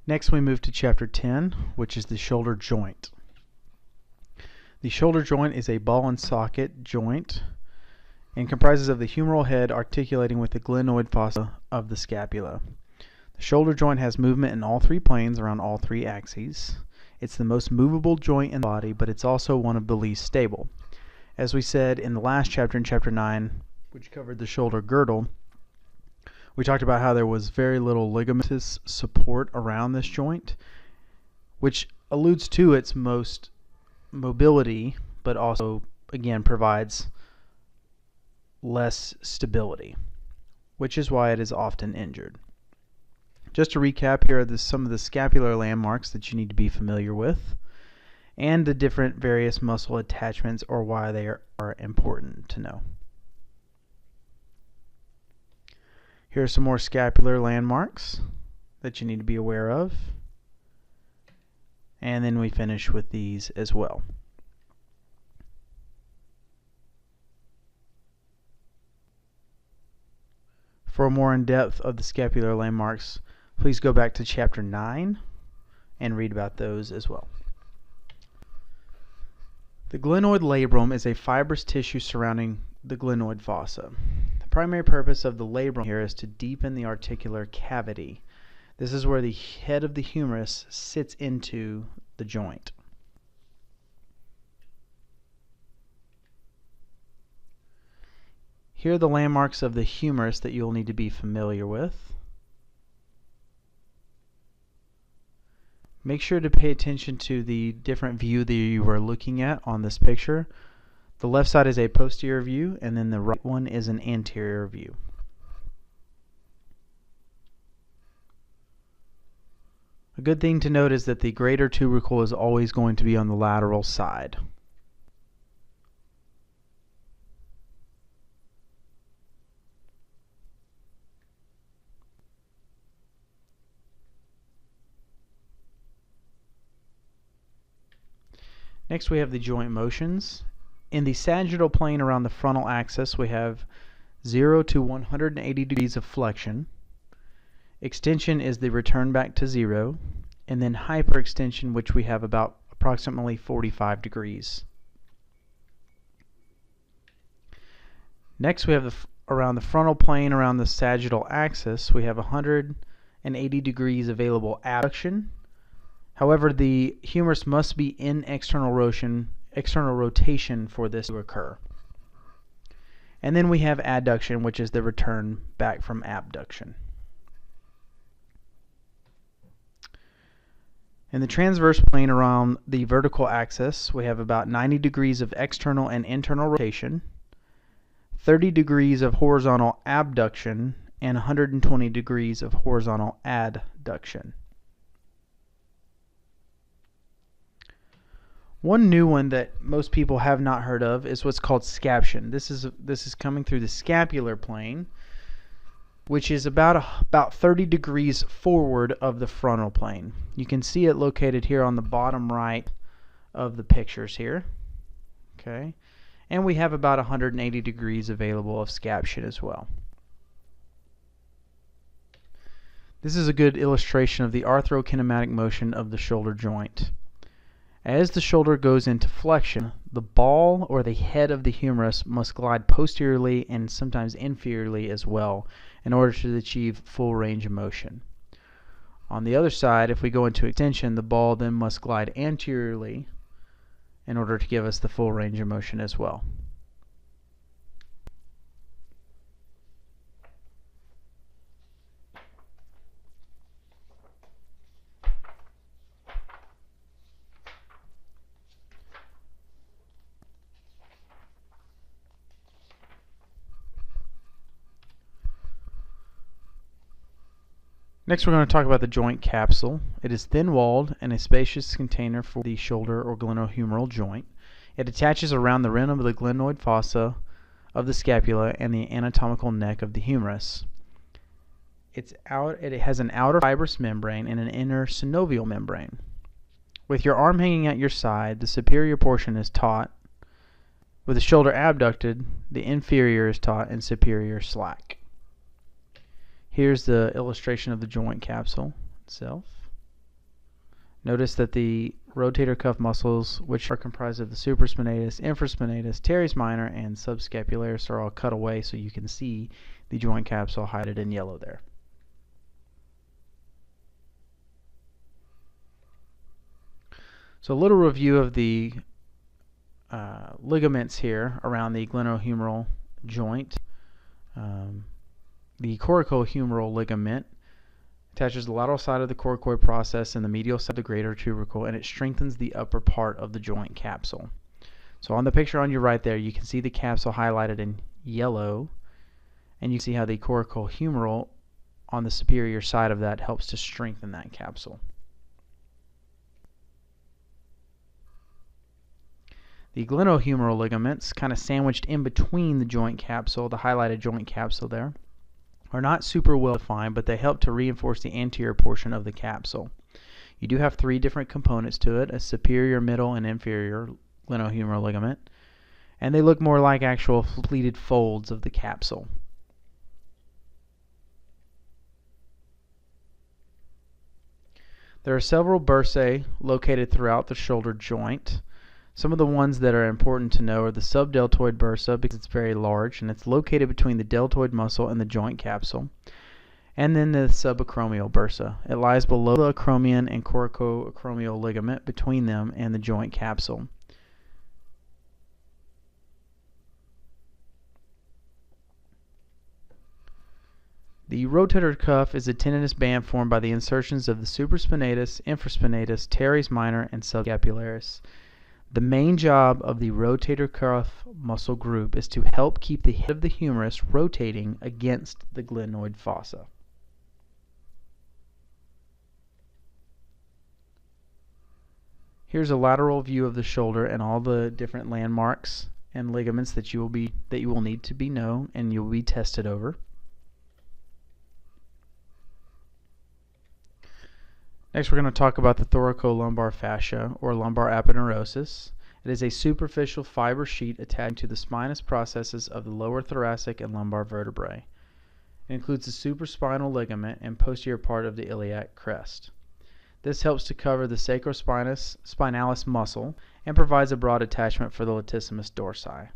Next we move to chapter 10, which is the shoulder joint. The shoulder joint is a ball and socket joint and comprises of the humeral head articulating with the glenoid fossa of the scapula. The shoulder joint has movement in all three planes around all three axes. It's the most movable joint in the body, but it's also one of the least stable. As we said in the last chapter, in chapter 9, which covered the shoulder girdle, we talked about how there was very little ligamentous support around this joint, which alludes to its most mobility, but also, again, provides less stability, which is why it is often injured. Just to recap, here are some of the scapular landmarks that you need to be familiar with, and the different various muscle attachments, or why they are important to know. Here are some more scapular landmarks that you need to be aware of, and then we finish with these as well. For more in depth of the scapular landmarks, please go back to chapter 9 and read about those as well. The glenoid labrum is a fibrous tissue surrounding the glenoid fossa. The primary purpose of the labrum here is to deepen the articular cavity. This is where the head of the humerus sits into the joint. Here are the landmarks of the humerus that you'll need to be familiar with. Make sure to pay attention to the different view that you are looking at on this picture. The left side is a posterior view, and then the right one is an anterior view. A good thing to note is that the greater tubercle is always going to be on the lateral side. Next we have the joint motions. In the sagittal plane around the frontal axis, we have 0 to 180 degrees of flexion. Extension is the return back to 0, and then hyperextension, which we have about approximately 45 degrees. Next we have around the frontal plane around the sagittal axis, we have 180 degrees available abduction. However, the humerus must be in external rotation for this to occur. And then we have adduction, which is the return back from abduction. In the transverse plane around the vertical axis, we have about 90 degrees of external and internal rotation, 30 degrees of horizontal abduction, and 120 degrees of horizontal adduction. One new one that most people have not heard of is what's called scaption. This is coming through the scapular plane, which is about 30 degrees forward of the frontal plane. You can see it located here on the bottom right of the pictures here. Okay, and we have about 180 degrees available of scaption as well. This is a good illustration of the arthrokinematic motion of the shoulder joint. As the shoulder goes into flexion, the ball or the head of the humerus must glide posteriorly and sometimes inferiorly as well in order to achieve full range of motion. On the other side, if we go into extension, the ball then must glide anteriorly in order to give us the full range of motion as well. Next, we're going to talk about the joint capsule. It is thin-walled and a spacious container for the shoulder or glenohumeral joint. It attaches around the rim of the glenoid fossa of the scapula and the anatomical neck of the humerus. It has an outer fibrous membrane and an inner synovial membrane. With your arm hanging at your side, the superior portion is taut. With the shoulder abducted, the inferior is taut and superior slack. Here's the illustration of the joint capsule itself. Notice that the rotator cuff muscles, which are comprised of the supraspinatus, infraspinatus, teres minor, and subscapularis, are all cut away so you can see the joint capsule highlighted in yellow there. So a little review of the ligaments here around the glenohumeral joint. The coracohumeral ligament attaches the lateral side of the coracoid process and the medial side of the greater tubercle, and it strengthens the upper part of the joint capsule. So on the picture on your right there, you can see the capsule highlighted in yellow, and you can see how the coracohumeral on the superior side of that helps to strengthen that capsule. The glenohumeral ligaments, kind of sandwiched in between the joint capsule, the highlighted joint capsule there, are not super well defined, but they help to reinforce the anterior portion of the capsule. You do have three different components to it: a superior, middle, and inferior glenohumeral ligament, and they look more like actual pleated folds of the capsule. There are several bursae located throughout the shoulder joint. Some of the ones that are important to know are the subdeltoid bursa, because it's very large and it's located between the deltoid muscle and the joint capsule. And then the subacromial bursa. It lies below the acromion and coracoacromial ligament between them and the joint capsule. The rotator cuff is a tendinous band formed by the insertions of the supraspinatus, infraspinatus, teres minor, and subscapularis. The main job of the rotator cuff muscle group is to help keep the head of the humerus rotating against the glenoid fossa. Here's a lateral view of the shoulder and all the different landmarks and ligaments that you will need to be known and you'll be tested over. Next, we're going to talk about the thoracolumbar fascia, or lumbar aponeurosis. It is a superficial fiber sheet attaching to the spinous processes of the lower thoracic and lumbar vertebrae. It includes the supraspinal ligament and posterior part of the iliac crest. This helps to cover the sacrospinalis muscle and provides a broad attachment for the latissimus dorsi.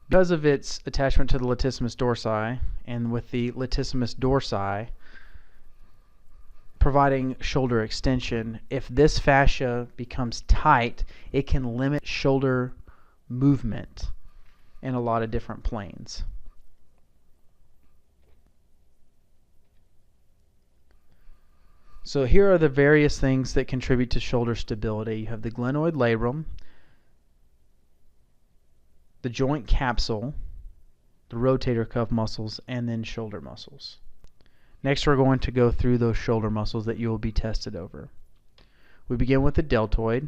Because of its attachment to the latissimus dorsi, and with the latissimus dorsi providing shoulder extension, if this fascia becomes tight, it can limit shoulder movement in a lot of different planes. So here are the various things that contribute to shoulder stability. You have the glenoid labrum, the joint capsule, the rotator cuff muscles, and then shoulder muscles. Next, we're going to go through those shoulder muscles that you will be tested over. We begin with the deltoid.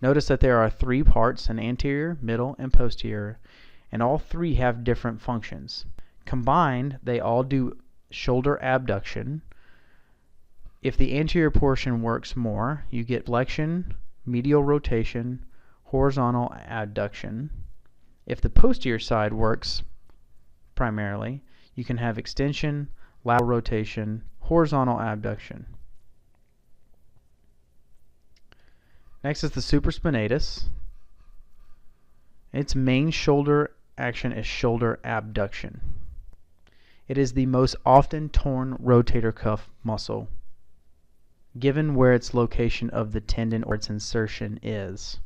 Notice that there are three parts: an anterior, middle, and posterior, and all three have different functions. Combined, they all do shoulder abduction. If the anterior portion works more, you get flexion, medial rotation, horizontal abduction. If the posterior side works primarily, you can have extension, lateral rotation, horizontal abduction. Next is the supraspinatus. Its main shoulder action is shoulder abduction. It is the most often torn rotator cuff muscle, given where its location of the tendon or its insertion is.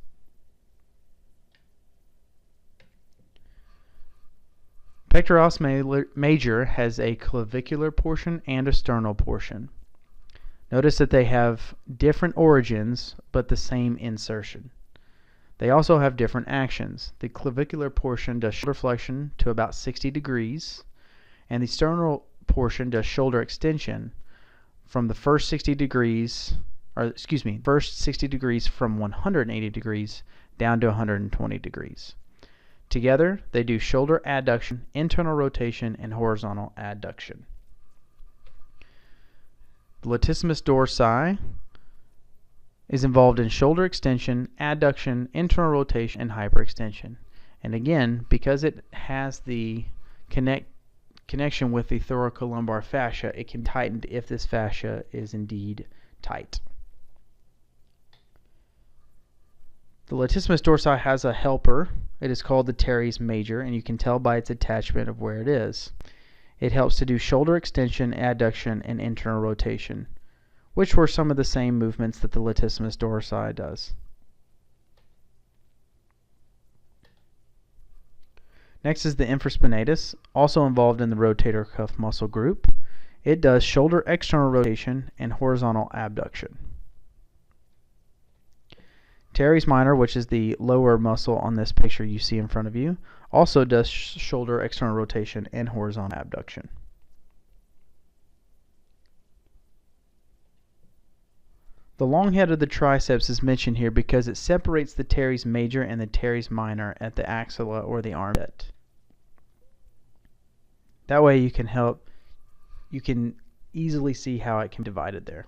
Pectoralis major has a clavicular portion and a sternal portion. Notice that they have different origins but the same insertion. They also have different actions. The clavicular portion does shoulder flexion to about 60 degrees, and the sternal portion does shoulder extension from the first 60 degrees, first 60 degrees from 180 degrees down to 120 degrees. Together, they do shoulder adduction, internal rotation, and horizontal adduction. The latissimus dorsi is involved in shoulder extension, adduction, internal rotation, and hyperextension. And again, because it has the connection with the thoracolumbar fascia, it can be tightened if this fascia is indeed tight. The latissimus dorsi has a helper. It is called the teres major, and you can tell by its attachment of where it is. It helps to do shoulder extension, adduction, and internal rotation, which were some of the same movements that the latissimus dorsi does. Next is the infraspinatus, also involved in the rotator cuff muscle group. It does shoulder external rotation and horizontal abduction. Teres minor, which is the lower muscle on this picture you see in front of you, also does shoulder external rotation and horizontal abduction. The long head of the triceps is mentioned here because it separates the teres major and the teres minor at the axilla or the armpit. That way you can easily see how it can be divided there.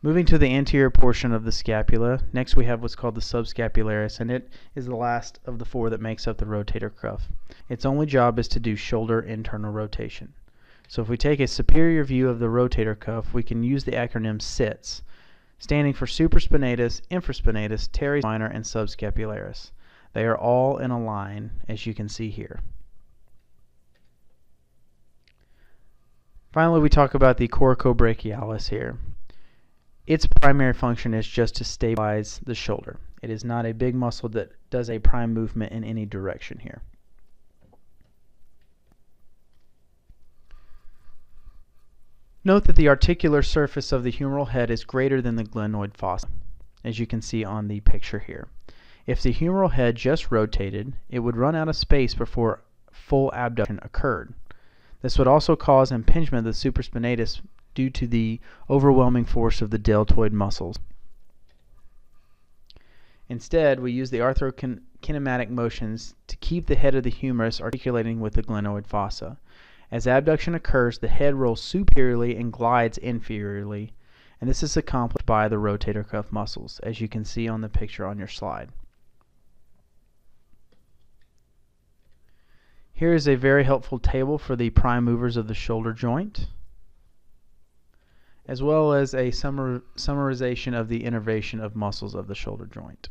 Moving to the anterior portion of the scapula, next we have what's called the subscapularis, and it is the last of the four that makes up the rotator cuff. Its only job is to do shoulder internal rotation. So if we take a superior view of the rotator cuff, we can use the acronym SITS, standing for supraspinatus, infraspinatus, teres minor, and subscapularis. They are all in a line, as you can see here. Finally, we talk about the coracobrachialis here. Its primary function is just to stabilize the shoulder. It is not a big muscle that does a prime movement in any direction here. Note that the articular surface of the humeral head is greater than the glenoid fossa, as you can see on the picture here. If the humeral head just rotated, it would run out of space before full abduction occurred. This would also cause impingement of the supraspinatus due to the overwhelming force of the deltoid muscles. Instead, we use the arthrokinematic motions to keep the head of the humerus articulating with the glenoid fossa. As abduction occurs, the head rolls superiorly and glides inferiorly, and this is accomplished by the rotator cuff muscles, as you can see on the picture on your slide. Here is a very helpful table for the prime movers of the shoulder joint, as well as a summarization of the innervation of muscles of the shoulder joint.